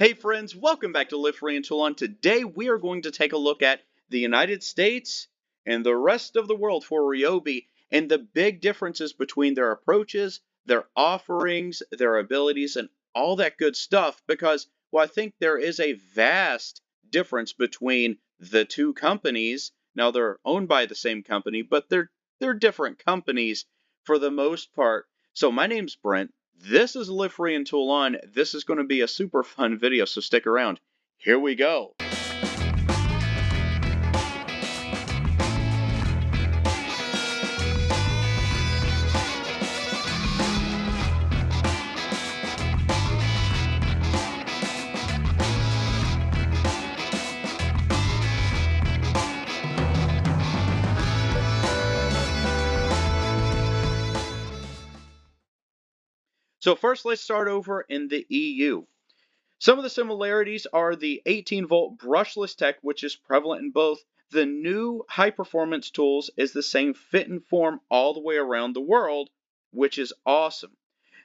Hey friends, welcome back to Live Free and Tool On. Today we are going to take a look at the United States and the rest of the world for Ryobi and the big differences between their approaches, their offerings, their abilities, and all that good stuff because, well, I think there is a vast difference between the two companies. Now they're owned by the same company, but they're different companies for the most part. So my name's Brent. This is Live Free and Tool On. This is going to be a super fun video, so stick around. Here we go. So first, let's start over in the EU. Some of the similarities are the 18-volt brushless tech, which is prevalent in both. The new high-performance tools is the same fit and form all the way around the world, which is awesome.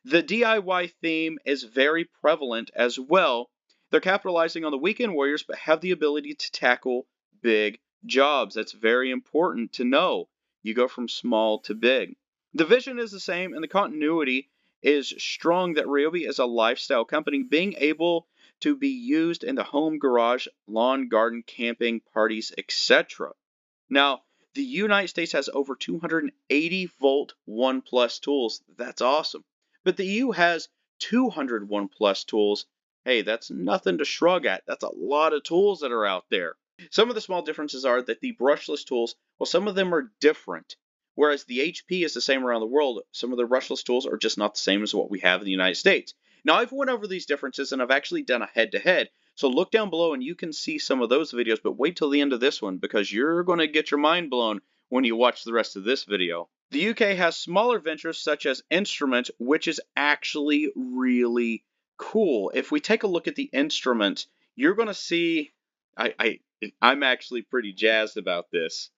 The DIY theme is very prevalent as well. They're capitalizing on the weekend warriors, but have the ability to tackle big jobs. That's very important to know. You go from small to big. The vision is the same, and the continuity is strong that Ryobi is a lifestyle company, being able to be used in the home, garage, lawn, garden, camping, parties, etc. Now, the United States has over 280-volt 1 plus tools. That's awesome. But the EU has 200 1 plus tools. Hey, that's nothing to shrug at. That's a lot of tools that are out there. Some of the small differences are that the brushless tools, well, some of them are different. Whereas the HP is the same around the world, some of the brushless tools are just not the same as what we have in the United States. Now, I've went over these differences, and I've actually done a head-to-head. So look down below, and you can see some of those videos, but wait till the end of this one, because you're going to get your mind blown when you watch the rest of this video. The UK has smaller ventures, such as Instrument, which is actually really cool. If we take a look at the Instrument, you're going to see... I'm actually pretty jazzed about this.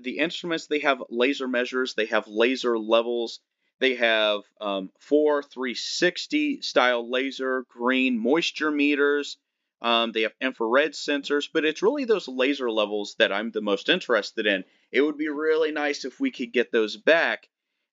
The instruments, they have laser measures, they have laser levels, they have 4 360 style laser, green moisture meters, they have infrared sensors, but it's really those laser levels that I'm the most interested in. It would be really nice if we could get those back.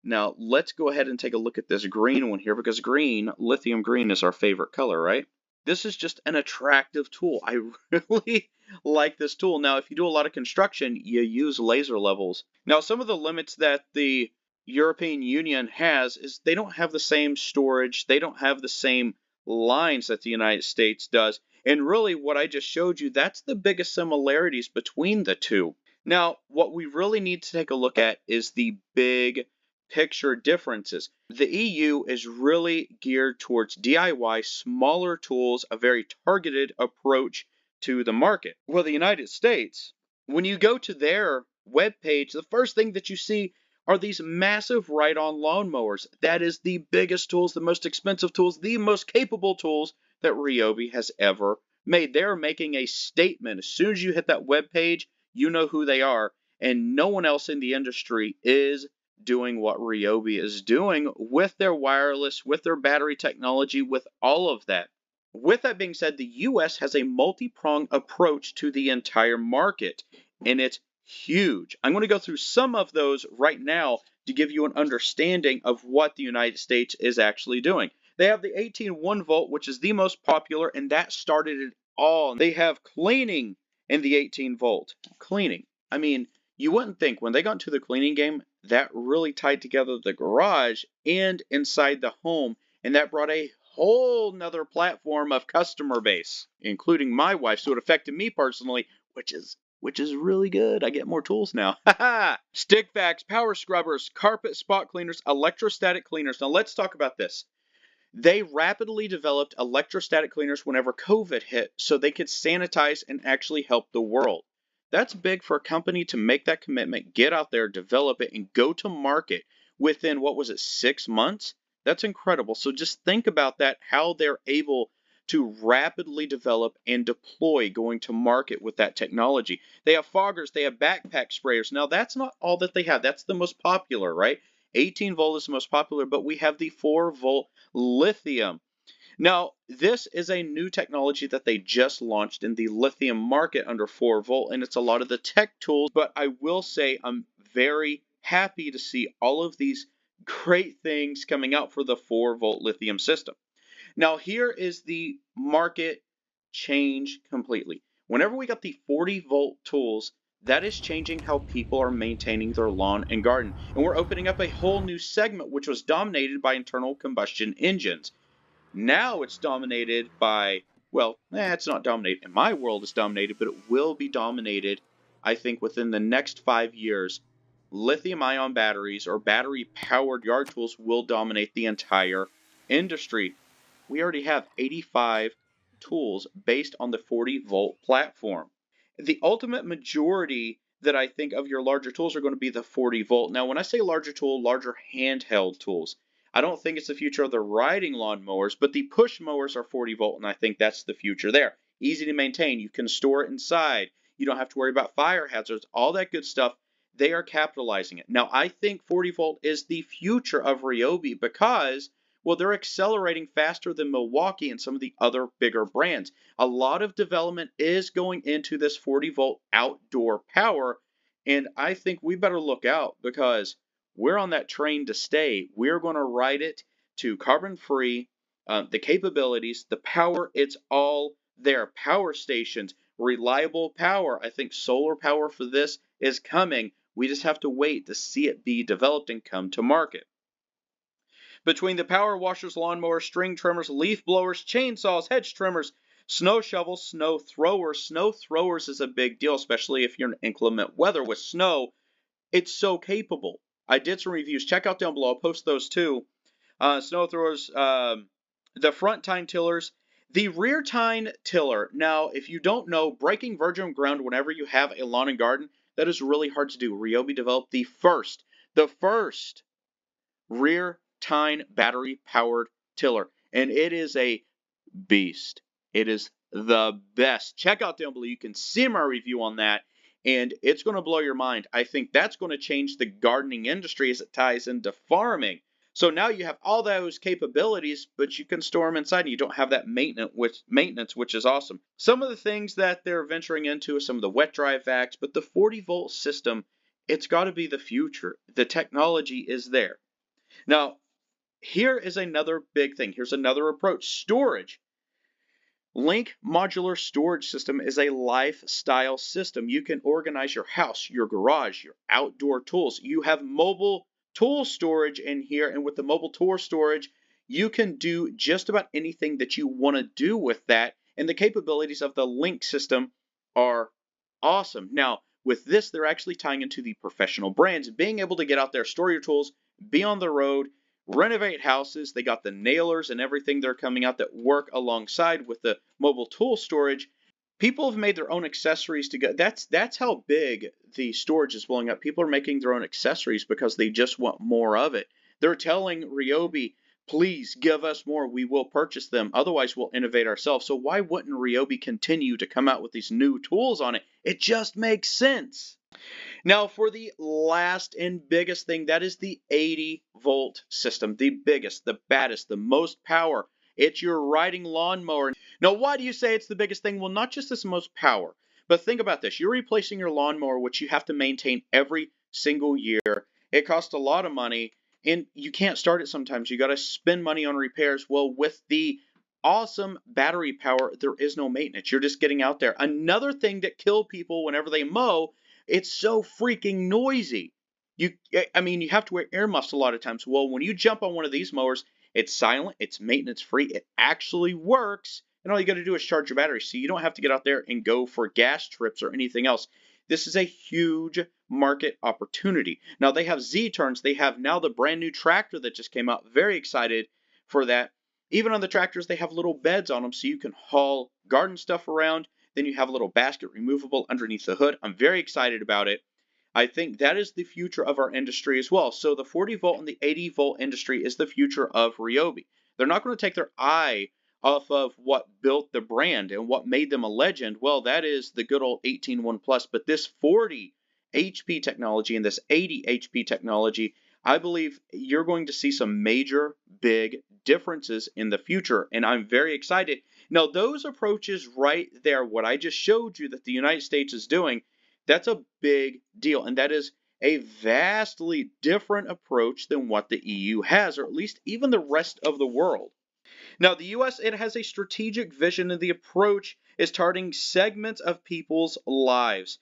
Now, let's go ahead and take a look at this green one here, because green, lithium green, is our favorite color, right? This is just an attractive tool. I really like this tool. Now, if you do a lot of construction, you use laser levels. Now, some of the limits that the European Union has is they don't have the same storage. They don't have the same lines that the United States does. And really, what I just showed you, that's the biggest similarities between the two. Now, what we really need to take a look at is the big picture differences. The EU is really geared towards DIY, smaller tools, a very targeted approach to the market. Well, the United States, when you go to their webpage, the first thing that you see are these massive ride-on lawnmowers. That is the biggest tools, the most expensive tools, the most capable tools that Ryobi has ever made. They're making a statement. As soon as you hit that webpage, you know who they are, and no one else in the industry is doing what Ryobi is doing with their wireless, with their battery technology, with all of that. With that being said, the US has a multi-pronged approach to the entire market, and it's huge. I'm going to go through some of those right now to give you an understanding of what the United States is actually doing. They have the 18 1-volt, which is the most popular, and that started it all. They have cleaning in the 18-volt. Cleaning. I mean, you wouldn't think when they got into the cleaning game, that really tied together the garage and inside the home, and that brought a whole nother platform of customer base, including my wife, so it affected me personally, which is really good. I get more tools now. Stick vacs, power scrubbers, carpet spot cleaners, electrostatic cleaners. Now let's talk about this. They rapidly developed electrostatic cleaners whenever COVID hit so they could sanitize and actually help the world. That's big for a company to make that commitment, get out there, develop it, and go to market within, 6 months? That's incredible. So just think about that, how they're able to rapidly develop and deploy going to market with that technology. They have foggers, they have backpack sprayers. Now, that's not all that they have. That's the most popular, right? 18 volt is the most popular, but we have the 4-volt lithium. Now, this is a new technology that they just launched in the lithium market under 4 volt, and it's a lot of the tech tools, but I will say I'm very happy to see all of these great things coming out for the 4 volt lithium system. Now, here is the market change completely. Whenever we got the 40-volt tools, that is changing how people are maintaining their lawn and garden. And we're opening up a whole new segment, which was dominated by internal combustion engines. Now it's dominated by, well, it's not dominated. In my world, it's dominated, but it will be dominated, I think, within the next 5 years. Lithium ion batteries or battery powered yard tools will dominate the entire industry. We already have 85 tools based on the 40-volt platform. The ultimate majority that I think of your larger tools are going to be the 40-volt. Now, when I say larger tool, larger handheld tools, I don't think it's the future of the riding lawn mowers, but the push mowers are 40-volt, and I think that's the future there. Easy to maintain. You can store it inside. You don't have to worry about fire hazards, all that good stuff. They are capitalizing it. Now, I think 40-volt is the future of Ryobi because, well, they're accelerating faster than Milwaukee and some of the other bigger brands. A lot of development is going into this 40-volt outdoor power, and I think we better look out because we're on that train to stay. We're going to ride it to carbon-free, the capabilities, the power, it's all there. Power stations, reliable power. I think solar power for this is coming. We just have to wait to see it be developed and come to market. Between the power washers, lawnmowers, string trimmers, leaf blowers, chainsaws, hedge trimmers, snow shovels, snow throwers. Snow throwers is a big deal, especially if you're in inclement weather with snow. It's so capable. I did some reviews. Check out down below. I'll post those too. Snow throwers, the front tine tillers, the rear tine tiller. Now, if you don't know, breaking virgin ground whenever you have a lawn and garden, that is really hard to do. Ryobi developed the first rear tine battery powered tiller, and it is a beast. It is the best. Check out down below. You can see my review on that, and it's going to blow your mind. I think that's going to change the gardening industry as it ties into farming. So now you have all those capabilities, but you can store them inside and you don't have that maintenance, which is awesome. Some of the things that they're venturing into are some of the wet dry vacs, but the 40-volt system, it's got to be the future. The technology is there. Now, here is another big thing. Here's another approach. Storage. Link Modular Storage System is a lifestyle system. You can organize your house, your garage, your outdoor tools. You have mobile tool storage in here, and with the mobile tool storage, you can do just about anything that you want to do with that, and the capabilities of the Link system are awesome. Now, with this, they're actually tying into the professional brands, being able to get out there, store your tools, be on the road, renovate houses. They got the nailers and everything they're coming out that work alongside with the mobile tool storage. People have made their own accessories to go. That's how big the storage is blowing up. People are making their own accessories because they just want more of it. They're telling Ryobi, please give us more. We will purchase them. Otherwise, we'll innovate ourselves. So why wouldn't Ryobi continue to come out with these new tools on it? It just makes sense. Now, for the last and biggest thing, that is the 80-volt system. The biggest, the baddest, the most power. It's your riding lawnmower. Now, why do you say it's the biggest thing? Well, not just this most power, but think about this. You're replacing your lawnmower, which you have to maintain every single year. It costs a lot of money, and you can't start it sometimes. You got to spend money on repairs. Well, with the awesome battery power, there is no maintenance. You're just getting out there. Another thing that kills people whenever they mow, it's so freaking noisy. You have to wear ear muffs a lot of times. Well, when you jump on one of these mowers, it's silent, it's maintenance free, it actually works, and all you got to do is charge your battery, so you don't have to get out there and go for gas trips or anything else. This is a huge market opportunity. Now, they have Z-turns. They have now the brand new tractor that just came out. Very excited for that. Even on the tractors, they have little beds on them so you can haul garden stuff around. Then you have a little basket removable underneath the hood. I'm very excited about it. I think that is the future of our industry as well. So the 40-volt and the 80-volt industry is the future of Ryobi. They're not going to take their eye off of what built the brand and what made them a legend. Well, that is the good old 18-1 Plus. But this 40 HP technology and this 80 HP technology, I believe you're going to see some major, big differences in the future, and I'm very excited. Now, those approaches right there, what I just showed you that the United States is doing, that's a big deal, and that is a vastly different approach than what the EU has, or at least even the rest of the world. Now, the US, it has a strategic vision, and the approach is targeting segments of people's lives.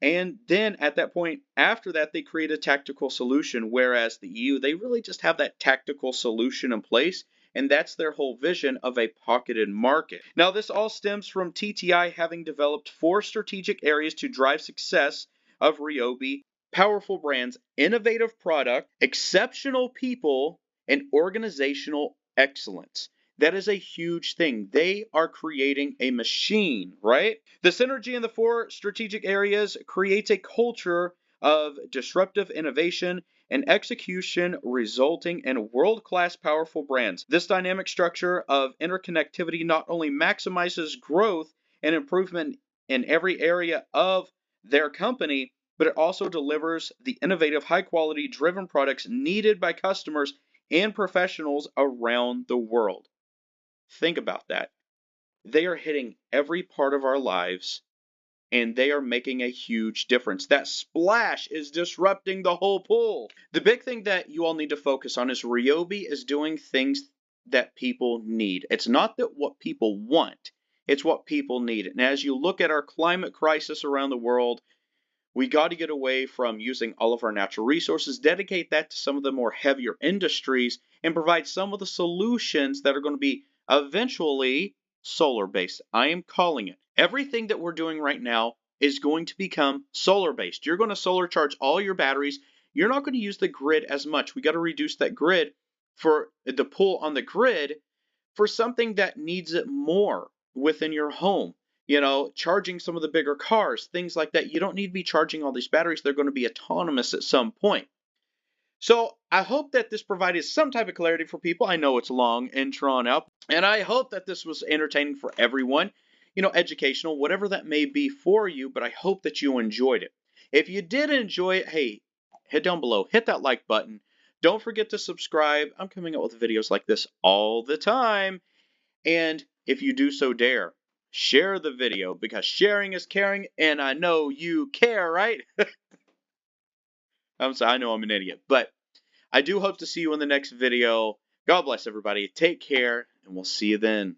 And then at that point, after that, they create a tactical solution, whereas the EU, they really just have that tactical solution in place, and that's their whole vision of a pocketed market. Now, this all stems from TTI having developed 4 strategic areas to drive success of Ryobi: powerful brands, innovative product, exceptional people, and organizational excellence. That is a huge thing. They are creating a machine, right? The synergy in the 4 strategic areas creates a culture of disruptive innovation and execution, resulting in world-class powerful brands. This dynamic structure of interconnectivity not only maximizes growth and improvement in every area of their company, but it also delivers the innovative, high-quality, driven products needed by customers and professionals around the world. Think about that. They are hitting every part of our lives, and they are making a huge difference. That splash is disrupting the whole pool. The big thing that you all need to focus on is Ryobi is doing things that people need. It's not that what people want, it's what people need. And as you look at our climate crisis around the world, we got to get away from using all of our natural resources, dedicate that to some of the more heavier industries, and provide some of the solutions that are going to be eventually solar based. I am calling it. Everything that we're doing right now is going to become solar based. You're going to solar charge all your batteries. You're not going to use the grid as much. We got to reduce that grid for the pull on the grid for something that needs it more within your home. You know, charging some of the bigger cars, things like that. You don't need to be charging all these batteries. They're going to be autonomous at some point. So I hope that this provided some type of clarity for people. I know it's long and drawn out, and I hope that this was entertaining for everyone, you know, educational, whatever that may be for you, but I hope that you enjoyed it. If you did enjoy it, hey, head down below, hit that like button. Don't forget to subscribe. I'm coming out with videos like this all the time. And if you do so dare, share the video, because sharing is caring, and I know you care, right? I'm sorry, I know I'm an idiot, but I do hope to see you in the next video. God bless everybody. Take care, and we'll see you then.